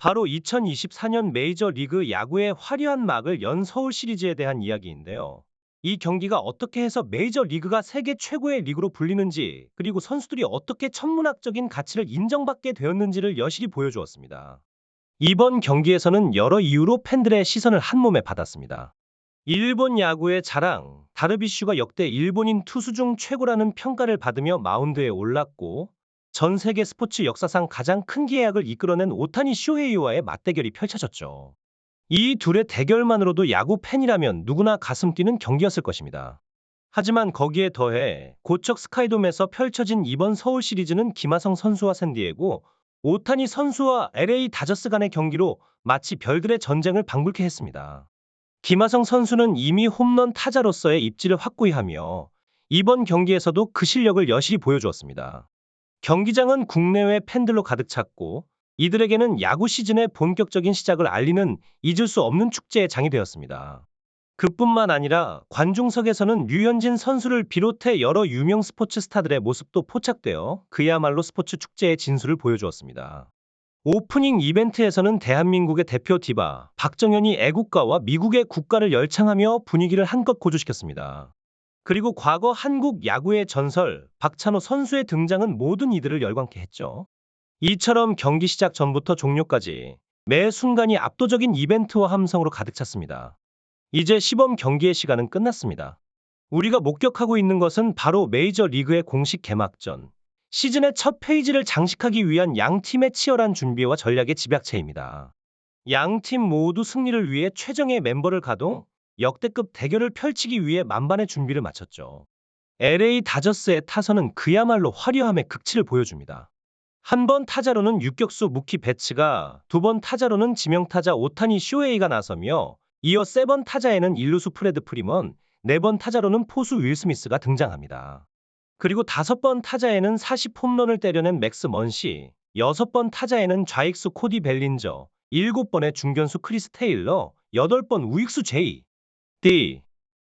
바로 2024년 메이저리그 야구의 화려한 막을 연 서울 시리즈에 대한 이야기인데요. 이 경기가 어떻게 해서 메이저리그가 세계 최고의 리그로 불리는지, 그리고 선수들이 어떻게 천문학적인 가치를 인정받게 되었는지를 여실히 보여주었습니다. 이번 경기에서는 여러 이유로 팬들의 시선을 한몸에 받았습니다. 일본 야구의 자랑, 다르비슈가 역대 일본인 투수 중 최고라는 평가를 받으며 마운드에 올랐고, 전 세계 스포츠 역사상 가장 큰 계약을 이끌어낸 오타니 쇼헤이와의 맞대결이 펼쳐졌죠. 이 둘의 대결만으로도 야구 팬이라면 누구나 가슴 뛰는 경기였을 것입니다. 하지만 거기에 더해 고척 스카이돔에서 펼쳐진 이번 서울 시리즈는 김하성 선수와 샌디에고, 오타니 선수와 LA 다저스 간의 경기로 마치 별들의 전쟁을 방불케 했습니다. 김하성 선수는 이미 홈런 타자로서의 입지를 확고히 하며 이번 경기에서도 그 실력을 여실히 보여주었습니다. 경기장은 국내외 팬들로 가득 찼고, 이들에게는 야구 시즌의 본격적인 시작을 알리는 잊을 수 없는 축제의 장이 되었습니다. 그뿐만 아니라 관중석에서는 류현진 선수를 비롯해 여러 유명 스포츠 스타들의 모습도 포착되어 그야말로 스포츠 축제의 진수를 보여주었습니다. 오프닝 이벤트에서는 대한민국의 대표 디바 박정현이 애국가와 미국의 국가를 열창하며 분위기를 한껏 고조시켰습니다. 그리고 과거 한국 야구의 전설 박찬호 선수의 등장은 모든 이들을 열광케 했죠. 이처럼 경기 시작 전부터 종료까지 매 순간이 압도적인 이벤트와 함성으로 가득 찼습니다. 이제 시범 경기의 시간은 끝났습니다. 우리가 목격하고 있는 것은 바로 메이저리그의 공식 개막전, 시즌의 첫 페이지를 장식하기 위한 양 팀의 치열한 준비와 전략의 집약체입니다. 양 팀 모두 승리를 위해 최정예 멤버를 가동, 역대급 대결을 펼치기 위해 만반의 준비를 마쳤죠. LA 다저스의 타선은 그야말로 화려함의 극치를 보여줍니다. 한 번 타자로는 유격수 무키 베츠가, 두 번 타자로는 지명타자 오타니 쇼헤이가 나서며, 이어 세 번 타자에는 일루수 프레드 프리먼, 네 번 타자로는 포수 윌 스미스가 등장합니다. 그리고 다섯 번 타자에는 40홈런을 때려낸 맥스 먼시, 여섯 번 타자에는 좌익수 코디 벨린저, 일곱 번의 중견수 크리스 테일러, 여덟 번 우익수 제이 디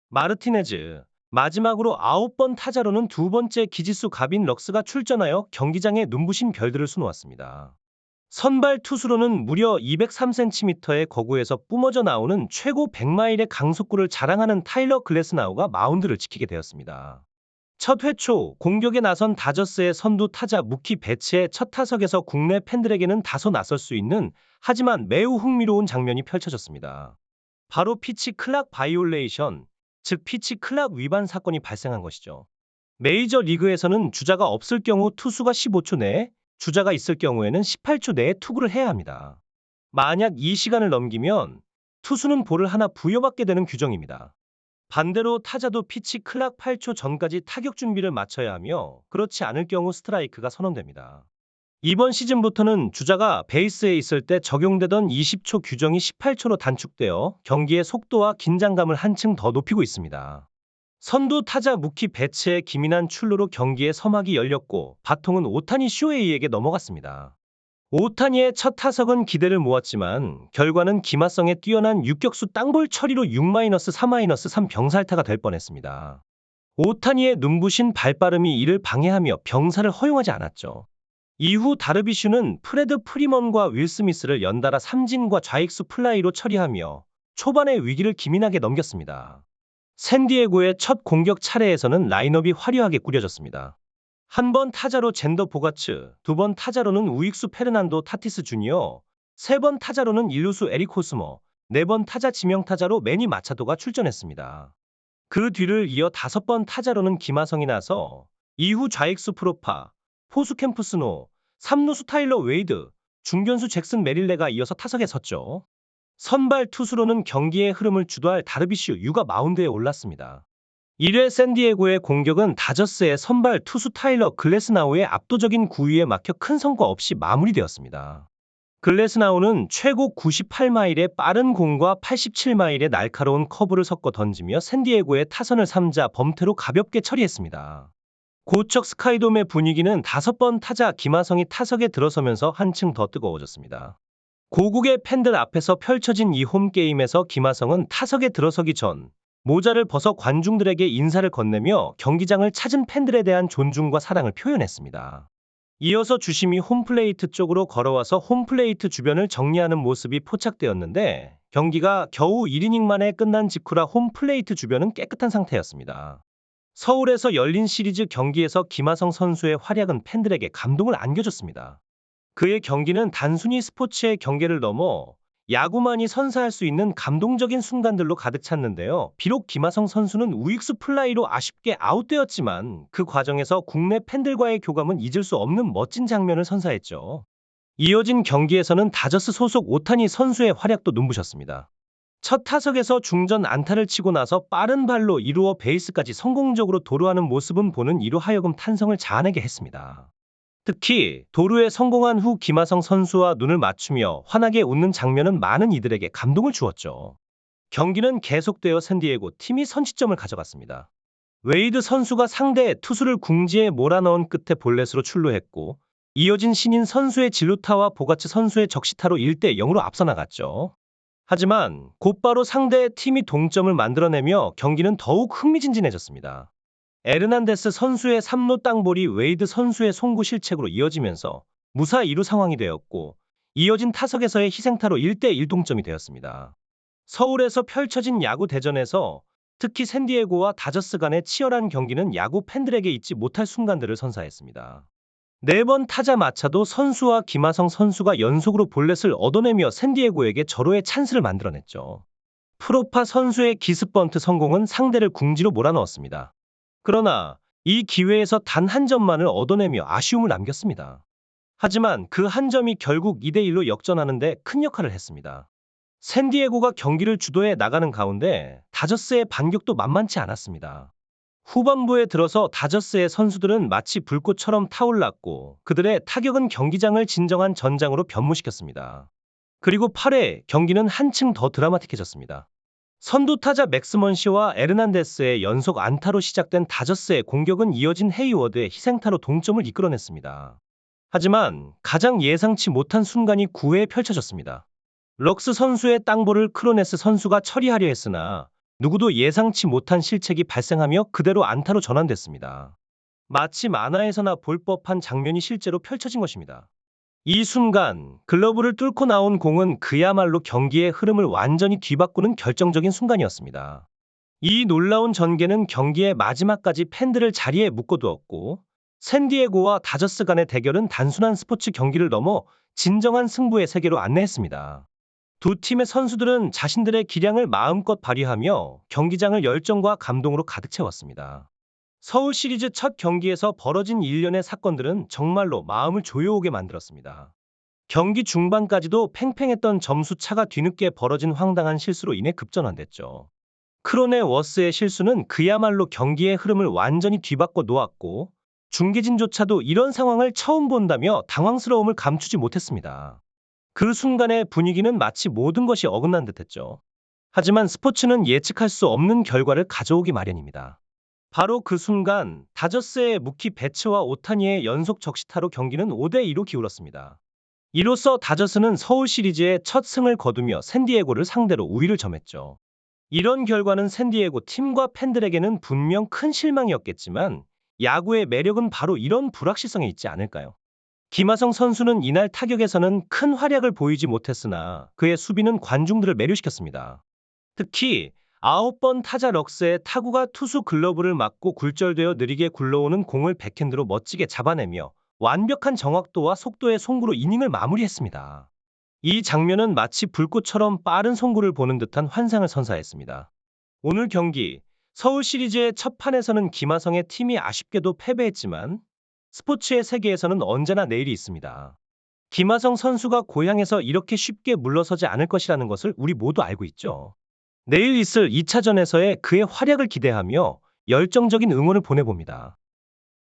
마르티네즈, 마지막으로 아홉 번 타자로는 두 번째 기지수 가빈 럭스가 출전하여 경기장에 눈부신 별들을 수놓았습니다. 선발 투수로는 무려 203cm의 거구에서 뿜어져 나오는 최고 100마일의 강속구를 자랑하는 타일러 글래스나우가 마운드를 지키게 되었습니다. 첫 회초 공격에 나선 다저스의 선두 타자 무키 베츠의 첫 타석에서 국내 팬들에게는 다소 낯설 수 있는, 하지만 매우 흥미로운 장면이 펼쳐졌습니다. 바로 피치 클락 바이올레이션, 즉 피치 클락 위반 사건이 발생한 것이죠. 메이저 리그에서는 주자가 없을 경우 투수가 15초 내에, 주자가 있을 경우에는 18초 내에 투구를 해야 합니다. 만약 이 시간을 넘기면 투수는 볼을 하나 부여받게 되는 규정입니다. 반대로 타자도 피치 클락 8초 전까지 타격 준비를 마쳐야 하며, 그렇지 않을 경우 스트라이크가 선언됩니다. 이번 시즌부터는 주자가 베이스에 있을 때 적용되던 20초 규정이 18초로 단축되어 경기의 속도와 긴장감을 한층 더 높이고 있습니다. 선두 타자 무키 베츠의 기민한 출루로 경기의 서막이 열렸고, 바통은 오타니 쇼헤이에게 넘어갔습니다. 오타니의 첫 타석은 기대를 모았지만 결과는 김하성의 뛰어난 유격수 땅볼 처리로 6-3-3 병살타가 될 뻔했습니다. 오타니의 눈부신 발빠름이 이를 방해하며 병살을 허용하지 않았죠. 이후 다르비슈는 프레드 프리먼과 윌 스미스를 연달아 삼진과 좌익수 플라이로 처리하며 초반의 위기를 기민하게 넘겼습니다. 샌디에고의 첫 공격 차례에서는 라인업이 화려하게 꾸려졌습니다. 한 번 타자로 젠더 보가츠, 두 번 타자로는 우익수 페르난도 타티스 주니어, 세 번 타자로는 일루수 에릭 호스머, 네 번 타자 지명타자로 매니 마차도가 출전했습니다. 그 뒤를 이어 다섯 번 타자로는 김하성이 나서, 이후 좌익수 프로파, 포수 캠프스노, 삼루수 타일러 웨이드, 중견수 잭슨 메릴레가 이어서 타석에 섰죠. 선발 투수로는 경기의 흐름을 주도할 다르비슈 유가 마운드에 올랐습니다. 1회 샌디에고의 공격은 다저스의 선발 투수 타일러 글래스나우의 압도적인 구위에 막혀 큰 성과 없이 마무리되었습니다. 글래스나우는 최고 98마일의 빠른 공과 87마일의 날카로운 커브를 섞어 던지며 샌디에고의 타선을 3자 범퇴로 가볍게 처리했습니다. 고척 스카이돔의 분위기는 다섯 번 타자 김하성이 타석에 들어서면서 한층 더 뜨거워졌습니다. 고국의 팬들 앞에서 펼쳐진 이 홈게임에서 김하성은 타석에 들어서기 전 모자를 벗어 관중들에게 인사를 건네며 경기장을 찾은 팬들에 대한 존중과 사랑을 표현했습니다. 이어서 주심이 홈플레이트 쪽으로 걸어와서 홈플레이트 주변을 정리하는 모습이 포착되었는데 경기가 겨우 1이닝 만에 끝난 직후라 홈플레이트 주변은 깨끗한 상태였습니다. 서울에서 열린 시리즈 경기에서 김하성 선수의 활약은 팬들에게 감동을 안겨줬습니다. 그의 경기는 단순히 스포츠의 경계를 넘어 야구만이 선사할 수 있는 감동적인 순간들로 가득 찼는데요. 비록 김하성 선수는 우익수 플라이로 아쉽게 아웃되었지만 그 과정에서 국내 팬들과의 교감은 잊을 수 없는 멋진 장면을 선사했죠. 이어진 경기에서는 다저스 소속 오타니 선수의 활약도 눈부셨습니다. 첫 타석에서 중전 안타를 치고 나서 빠른 발로 이루어 베이스까지 성공적으로 도루하는 모습은 보는 이로 하여금 탄성을 자아내게 했습니다. 특히 도루에 성공한 후 김하성 선수와 눈을 맞추며 환하게 웃는 장면은 많은 이들에게 감동을 주었죠. 경기는 계속되어 샌디에고 팀이 선취점을 가져갔습니다. 웨이드 선수가 상대 투수를 궁지에 몰아넣은 끝에 볼넷으로 출루했고 이어진 신인 선수의 진루타와 보가츠 선수의 적시타로 1대 0으로 앞서 나갔죠. 하지만 곧바로 상대의 팀이 동점을 만들어내며 경기는 더욱 흥미진진해졌습니다. 에르난데스 선수의 3루 땅볼이 웨이드 선수의 송구 실책으로 이어지면서 무사 2루 상황이 되었고 이어진 타석에서의 희생타로 1대 1 동점이 되었습니다. 서울에서 펼쳐진 야구 대전에서 특히 샌디에고와 다저스 간의 치열한 경기는 야구 팬들에게 잊지 못할 순간들을 선사했습니다. 4번 타자 마차도 선수와 김하성 선수가 연속으로 볼넷을 얻어내며 샌디에고에게 절호의 찬스를 만들어냈죠. 프로파 선수의 기습번트 성공은 상대를 궁지로 몰아넣었습니다. 그러나 이 기회에서 단 한 점만을 얻어내며 아쉬움을 남겼습니다. 하지만 그 한 점이 결국 2대 1로 역전하는 데 큰 역할을 했습니다. 샌디에고가 경기를 주도해 나가는 가운데 다저스의 반격도 만만치 않았습니다. 후반부에 들어서 다저스의 선수들은 마치 불꽃처럼 타올랐고 그들의 타격은 경기장을 진정한 전장으로 변모시켰습니다. 그리고 8회 경기는 한층 더 드라마틱해졌습니다. 선두타자 맥스먼시와 에르난데스의 연속 안타로 시작된 다저스의 공격은 이어진 헤이워드의 희생타로 동점을 이끌어냈습니다. 하지만 가장 예상치 못한 순간이 9회에 펼쳐졌습니다. 럭스 선수의 땅볼을 크로네스 선수가 처리하려 했으나 누구도 예상치 못한 실책이 발생하며 그대로 안타로 전환됐습니다. 마치 만화에서나 볼 법한 장면이 실제로 펼쳐진 것입니다. 이 순간 글러브를 뚫고 나온 공은 그야말로 경기의 흐름을 완전히 뒤바꾸는 결정적인 순간이었습니다. 이 놀라운 전개는 경기의 마지막까지 팬들을 자리에 묶어두었고 샌디에고와 다저스 간의 대결은 단순한 스포츠 경기를 넘어 진정한 승부의 세계로 안내했습니다. 두 팀의 선수들은 자신들의 기량을 마음껏 발휘하며 경기장을 열정과 감동으로 가득 채웠습니다. 서울 시리즈 첫 경기에서 벌어진 일련의 사건들은 정말로 마음을 조여오게 만들었습니다. 경기 중반까지도 팽팽했던 점수 차가 뒤늦게 벌어진 황당한 실수로 인해 급전환됐죠. 크로네 워스의 실수는 그야말로 경기의 흐름을 완전히 뒤바꿔 놓았고 중계진조차도 이런 상황을 처음 본다며 당황스러움을 감추지 못했습니다. 그 순간의 분위기는 마치 모든 것이 어긋난 듯했죠. 하지만 스포츠는 예측할 수 없는 결과를 가져오기 마련입니다. 바로 그 순간 다저스의 무키 베츠와 오타니의 연속 적시타로 경기는 5대 2로 기울었습니다. 이로써 다저스는 서울 시리즈의 첫 승을 거두며 샌디에고를 상대로 우위를 점했죠. 이런 결과는 샌디에고 팀과 팬들에게는 분명 큰 실망이었겠지만 야구의 매력은 바로 이런 불확실성에 있지 않을까요? 김하성 선수는 이날 타격에서는 큰 활약을 보이지 못했으나 그의 수비는 관중들을 매료시켰습니다. 특히 9번 타자 럭스의 타구가 투수 글러브를 맞고 굴절되어 느리게 굴러오는 공을 백핸드로 멋지게 잡아내며 완벽한 정확도와 속도의 송구로 이닝을 마무리했습니다. 이 장면은 마치 불꽃처럼 빠른 송구를 보는 듯한 환상을 선사했습니다. 오늘 경기 서울 시리즈의 첫 판에서는 김하성의 팀이 아쉽게도 패배했지만 스포츠의 세계에서는 언제나 내일이 있습니다. 김하성 선수가 고향에서 이렇게 쉽게 물러서지 않을 것이라는 것을 우리 모두 알고 있죠. 내일 있을 2차전에서의 그의 활약을 기대하며 열정적인 응원을 보내봅니다.